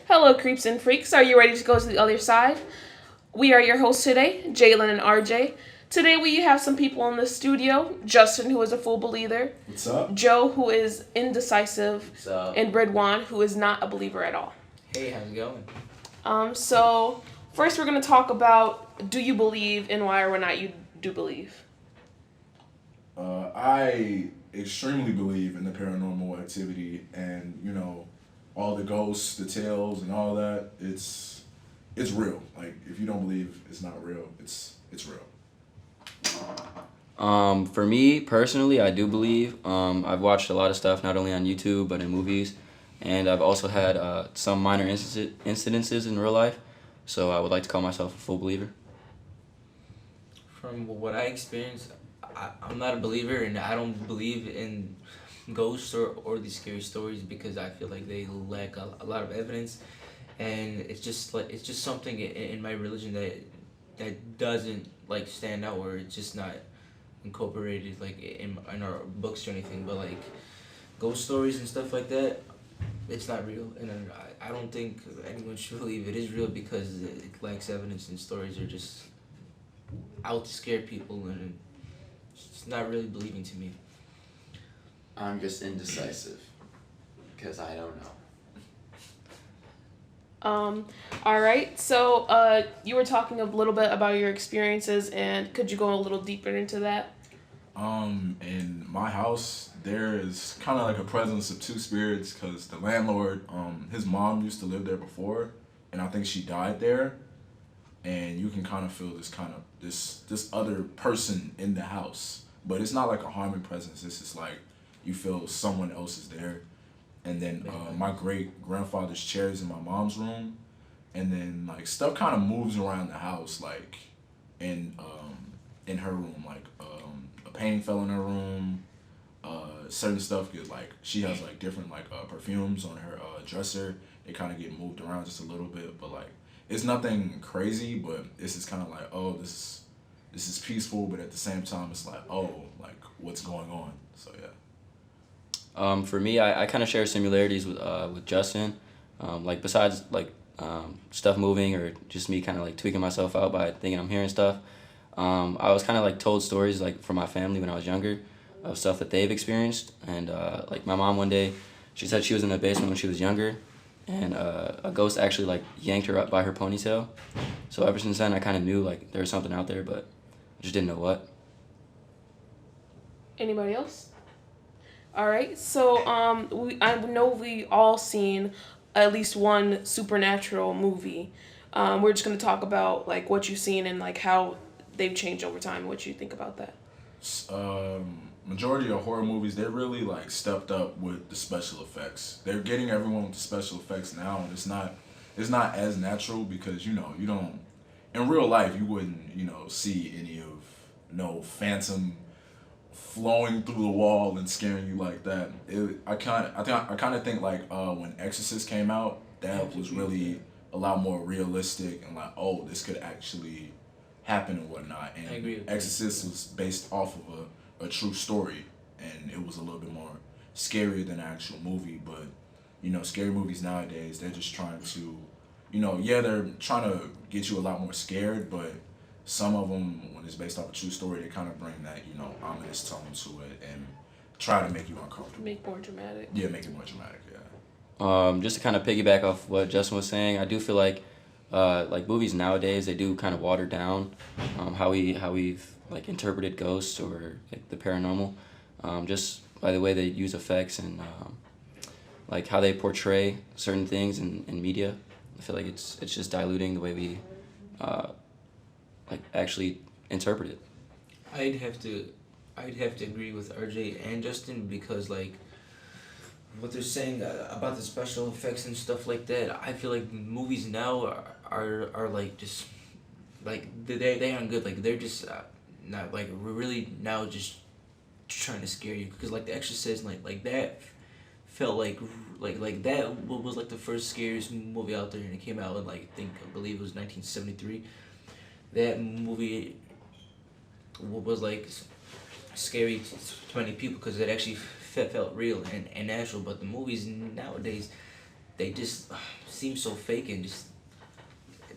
Hello, creeps and freaks. Are you ready to go to the other side? We are your hosts today, Jai-lynn and RJ. Today we have some people in the studio. Justin, who is a full believer. What's up? Joe, who is indecisive. What's up? And Ridwan, who is not a believer at all. Hey, how's it going? So first we're going to talk about, do you believe, and why or not you do believe? I extremely believe in the paranormal activity and, all the ghosts, the tales and all that. It's real. Like, if you don't believe it's not real, it's real. For me personally, I do believe. I've watched a lot of stuff, not only on YouTube but in movies, and I've also had some minor incidences in real life. So I would like to call myself a full believer. From what I experienced, I'm not a believer, and I don't believe in ghosts or these scary stories because I feel like they lack a lot of evidence, and it's just something in my religion that doesn't like stand out, or it's just not incorporated like in our books or anything. But like ghost stories and stuff like that, it's not real, and I don't think anyone should believe it is real because it lacks evidence, and stories are just out to scare people, and it's not really believing to me. I'm just indecisive because I don't know. All right. So you were talking a little bit about your experiences, and could you go a little deeper into that? In my house, there is kind of like a presence of two spirits because the landlord, his mom used to live there before, and I think she died there. And you can kind of feel this other person in the house, but it's not like a harming presence. It's just like you feel someone else is there. And then my great grandfather's chair is in my mom's room, and then like stuff kind of moves around the house, like in her room, like a painting fell in her room. Certain stuff get like she has like different like perfumes on her dresser. They kind of get moved around just a little bit, but like it's nothing crazy. But it's just kind of like, oh, this is peaceful, but at the same time it's like, oh, like what's going on? So yeah. For me, I kind of share similarities with Justin. Like besides like stuff moving or just me kind of like tweaking myself out by thinking I'm hearing stuff. I was kind of like told stories like from my family when I was younger of stuff that they've experienced, and like my mom one day, she said she was in the basement when she was younger, and a ghost actually like yanked her up by her ponytail. So ever since then, I kind of knew like there was something out there, but I just didn't know what. Anybody else? All right. So I know we all seen at least one supernatural movie. We're just gonna talk about like what you've seen and like how they've changed over time. What you think about that? Majority of horror movies, they really like stepped up with the special effects. They're getting everyone with the special effects now, and it's not as natural because you don't in real life you wouldn't see any of no phantom flowing through the wall and scaring you like that. I kind of think like when Exorcist came out, that was really a lot more realistic and like, oh, this could actually happen and whatnot. And I agree with Exorcist was based off of a true story, and it was a little bit more scarier than the actual movie. But scary movies nowadays, they're just trying to, they're trying to get you a lot more scared, but some of them, when it's based off a true story, they kind of bring that, ominous tone to it and try to make you uncomfortable. Make more dramatic. Yeah, make it more dramatic, yeah. Just to kind of piggyback off what Justin was saying, I do feel like movies nowadays, they do kind of water down how we've like interpreted ghosts or like the paranormal, just by the way they use effects and like how they portray certain things in media. I feel like it's just diluting the way we like actually interpret it. I'd have to agree with RJ and Justin because like what they're saying about the special effects and stuff like that. I feel like movies now are like just like they aren't good. Like they're just not like we're really now just trying to scare you because like The Exorcist like that felt like that was like the first scariest movie out there, and it came out in like I believe it was 1973. That movie was like scary to many people because it actually felt real and natural. But the movies nowadays, they just seem so fake and just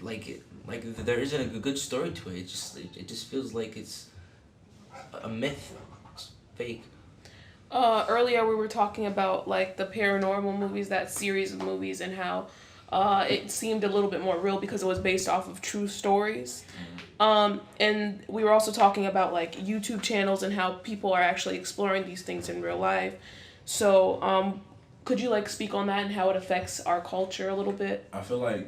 like there isn't a good story to it. It just feels like it's a myth. It's fake. Earlier we were talking about like the paranormal movies, that series of movies, and how it seemed a little bit more real because it was based off of true stories. And we were also talking about like YouTube channels and how people are actually exploring these things in real life. So, could you like speak on that and how it affects our culture a little bit? I feel like,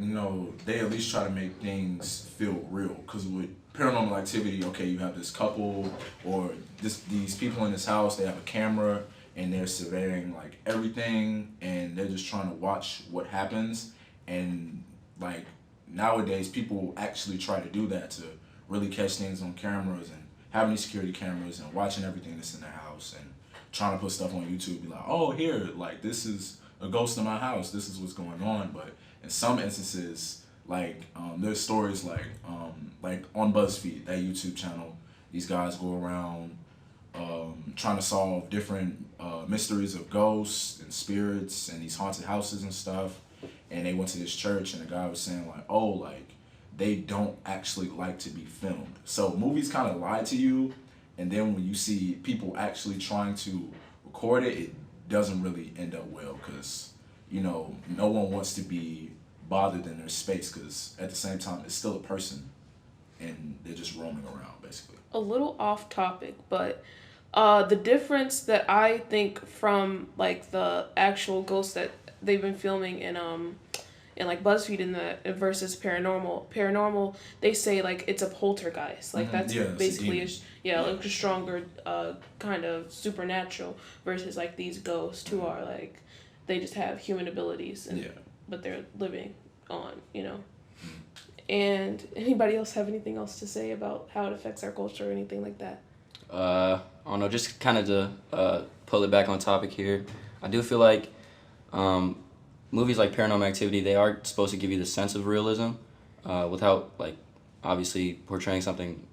they at least try to make things feel real. Because with Paranormal Activity, okay, you have this couple or these people in this house, they have a camera and they're surveying like everything and they're just trying to watch what happens. And like nowadays, people actually try to do that to really catch things on cameras and having these security cameras and watching everything that's in their house and trying to put stuff on YouTube, be like, oh, here, like, this is a ghost in my house, this is what's going on. But in some instances, like, there's stories like on BuzzFeed, that YouTube channel, these guys go around trying to solve different mysteries of ghosts and spirits and these haunted houses and stuff. And they went to this church and the guy was saying like, oh, like, they don't actually like to be filmed. So movies kind of lie to you. And then when you see people actually trying to record it, it doesn't really end up well because, no one wants to be bothered in their space because at the same time, it's still a person and they're just roaming around, basically. A little off topic, but the difference that I think from like the actual ghosts that they've been filming in like BuzzFeed and the versus paranormal, they say like it's a poltergeist, like that's basically like a stronger kind of supernatural versus like these ghosts who are like they just have human abilities and but they're living on. And anybody else have anything else to say about how it affects our culture or anything like that? I don't know, just kind of to pull it back on topic here. I do feel like movies like Paranormal Activity, they are supposed to give you the sense of realism without, like, obviously portraying something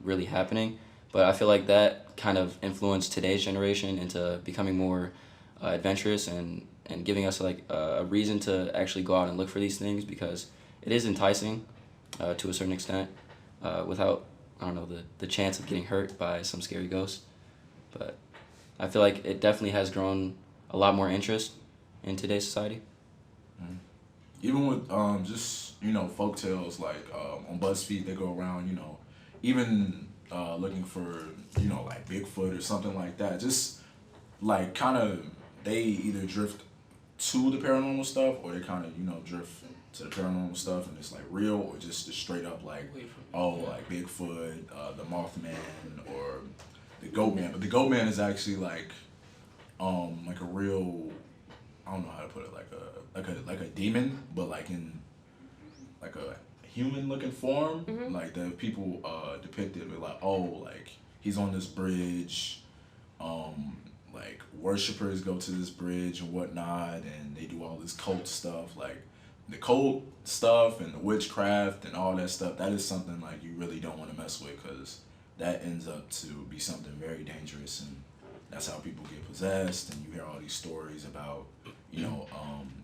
really happening. But I feel like that kind of influenced today's generation into becoming more adventurous and giving us, like, a reason to actually go out and look for these things because it is enticing to a certain extent without, I don't know, the chance of getting hurt by some scary ghost. But I feel like it definitely has grown a lot more interest in today's society. Even with just folk tales like on BuzzFeed, they go around even looking for like Bigfoot or something like that. Just like kind of they either drift to the paranormal stuff or they kind of drift to the paranormal stuff and it's like real or just the straight up like like Bigfoot, the Mothman or the Goatman. But the Goatman is actually like a real, I don't know how to put it, like a demon, but like in like a human looking form. Mm-hmm. Like the people depicted with like, oh, like he's on this bridge, like worshipers go to this bridge and whatnot and they do all this cult stuff, like the cult stuff and the witchcraft and all that stuff. That is something like you really don't want to mess with because that ends up to be something very dangerous and that's how people get possessed and you hear all these stories about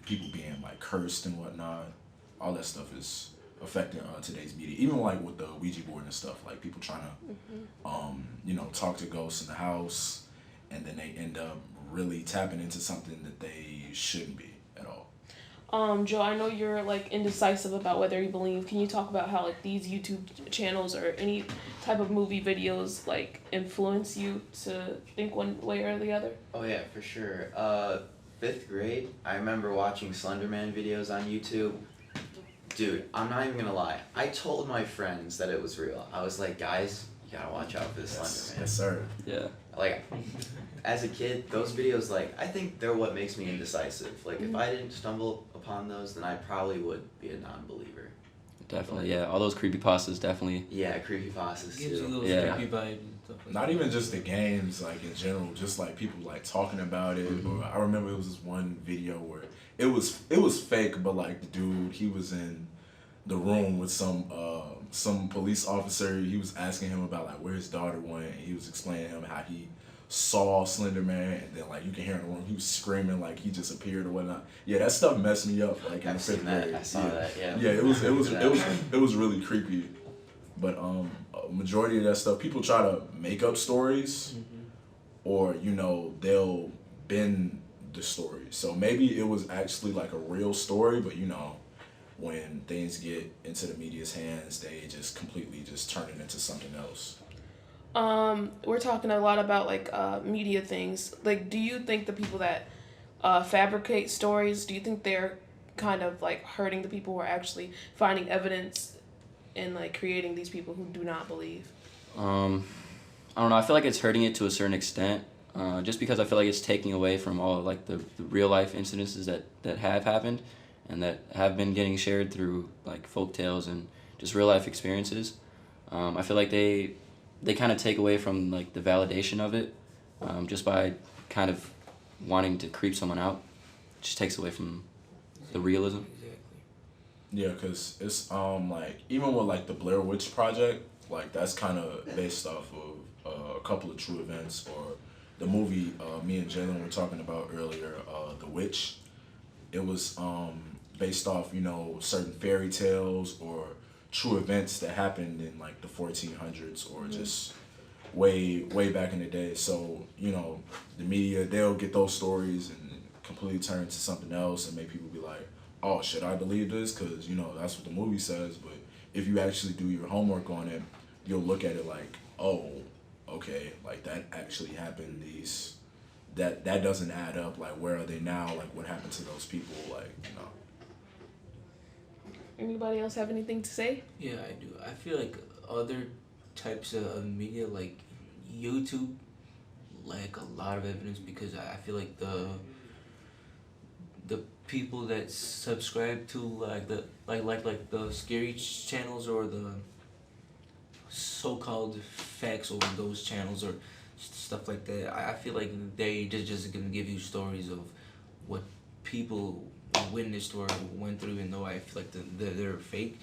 people being like cursed and whatnot. All that stuff is affecting today's media, even like with the Ouija board and stuff, like people trying to talk to ghosts in the house and then they end up really tapping into something that they shouldn't be at all. Joe, I know you're like indecisive about whether you believe. Can you talk about how like these YouTube channels or any type of movie videos like influence you to think one way or the other? Oh yeah, for sure. 5th grade, I remember watching Slenderman videos on YouTube. Dude, I'm not even gonna lie. I told my friends that it was real. I was like, guys, you gotta watch out for this Slenderman. Yes, sir. Yeah. Like, as a kid, those videos, like, I think they're what makes me indecisive. Like, if I didn't stumble upon those, then I probably would be a non-believer. Definitely, yeah. All those creepypastas definitely. Yeah, creepypastas Gives you too. those Yeah. creepy vibes and stuff like Not that. even just the games, like in general, just like people like talking about it. Or I remember it was this one video where it was fake, but like the dude, he was in the room with some police officer. He was asking him about like where his daughter went, and he was explaining to him how he saw Slenderman, and then like you can hear in the room he was screaming like he just appeared or whatnot. Yeah, that stuff messed me up like in I've the fifth seen that. grade. I saw that. Yeah. Yeah, it was really creepy. But a majority of that stuff, people try to make up stories, or you know they'll bend the story. So maybe it was actually like a real story, but you know when things get into the media's hands, they just completely just turn it into something else. We're talking a lot about like media things. Like, do you think the people that fabricate stories, do you think they're kind of like hurting the people who are actually finding evidence and like creating these people who do not believe? I don't know. I feel like it's hurting it to a certain extent, just because I feel like it's taking away from all like the real life incidences that have happened, and that have been getting shared through like folk tales and just real life experiences. I feel like they kind of take away from like the validation of it, just by kind of wanting to creep someone out. It just takes away from the realism. Exactly. Yeah, cause it's like even with like the Blair Witch Project, like that's kind of based off of a couple of true events, or the movie me and Jai-lynn were talking about earlier, The Witch. It was based off, you know, certain fairy tales or true events that happened in like the 1400s or just way back in the day. So you know the media, they'll get those stories and completely turn into something else and make people be like, oh, should I believe this? Because you know that's what the movie says. But if you actually do your homework on it, you'll look at it like, oh, okay, like that actually happened. That doesn't add up. Like, where are they now? Like, what happened to those people? Like, you know. Anybody else have anything to say? Yeah, I do. I feel like other types of media, like YouTube, lack a lot of evidence, because I feel like the people that subscribe to like the like the scary channels or the so-called facts over those channels or stuff like that, I feel like they just gonna give you stories of what people witnessed or went through, even though I feel like they're fake.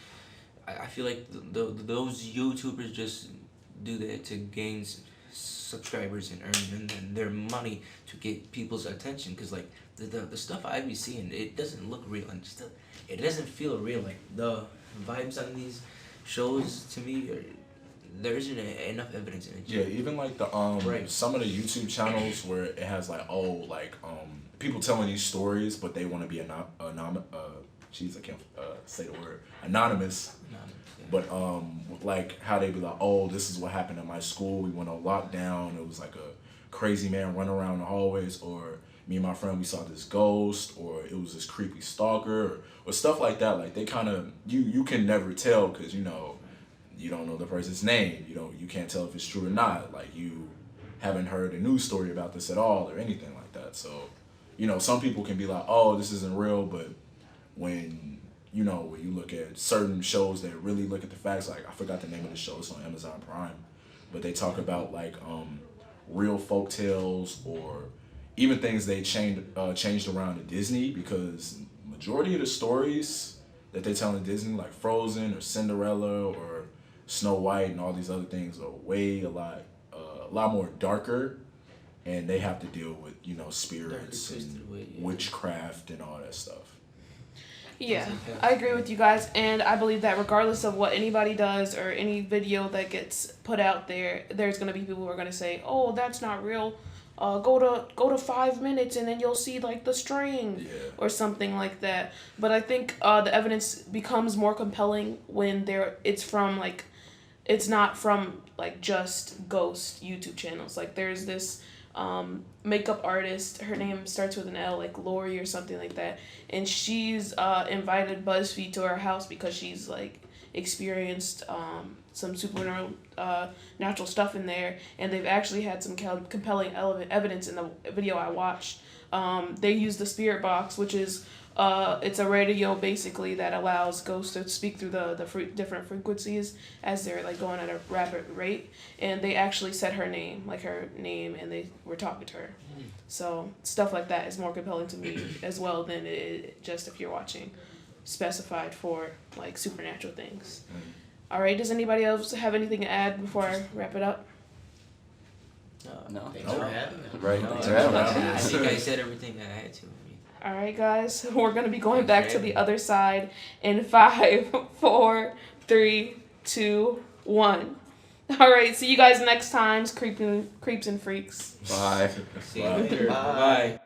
I feel like those YouTubers just do that to gain subscribers and earn their money to get people's attention, because like the stuff I be seeing, it doesn't look real, and just it doesn't feel real. Like the vibes on these shows to me there isn't enough evidence in it. Yeah, even like the Right. some of the YouTube channels where it has like people telling these stories, but they want to be jeez, I can't say the word anonymous. Yeah. But like how they be like, oh, this is what happened in my school. We went on lockdown. It was like a crazy man running around the hallways, or me and my friend, we saw this ghost, or it was this creepy stalker, or stuff like that. Like they kind of you can never tell, because you know you don't know the person's name. You can't tell if it's true or not. Like you haven't heard a news story about this at all or anything like that. So you know some people can be like, oh, this isn't real, but when you look at certain shows that really look at the facts, like I forgot the name of the show, it's on Amazon Prime, but they talk about like real folk tales, or even things they changed around to Disney, because majority of the stories that they tell in Disney, like Frozen or Cinderella or Snow White and all these other things, are a lot more darker, and they have to deal with spirits and witchcraft and all that stuff. Yeah, I agree with you guys, and I believe that regardless of what anybody does or any video that gets put out there, there's gonna be people who are gonna say, "Oh, that's not real. Go to 5 minutes and then you'll see like the string or something like that." But I think the evidence becomes more compelling when it's not from like just ghost YouTube channels. Like there's this makeup artist, her name starts with an L, like Lori or something like that, and she's invited BuzzFeed to her house because she's like experienced some supernatural natural stuff in there, and they've actually had some compelling evidence in the video I watched. They use the spirit box, which is it's a radio basically that allows ghosts to speak through the different frequencies as they're like going at a rapid rate, and they actually said her name, and they were talking to her. So stuff like that is more compelling to me as well than just if you're watching specified for like supernatural things. All right, does anybody else have anything to add before I wrap it up? No. Thanks for having us. Right. No, Thanks for having I us. think I said everything that I had to. All right, guys, we're gonna be going back to the other side in 5, 4, 3, 2, 1. All right, see you guys next time, creeps and freaks. Bye. See you Bye. later. Bye. Bye.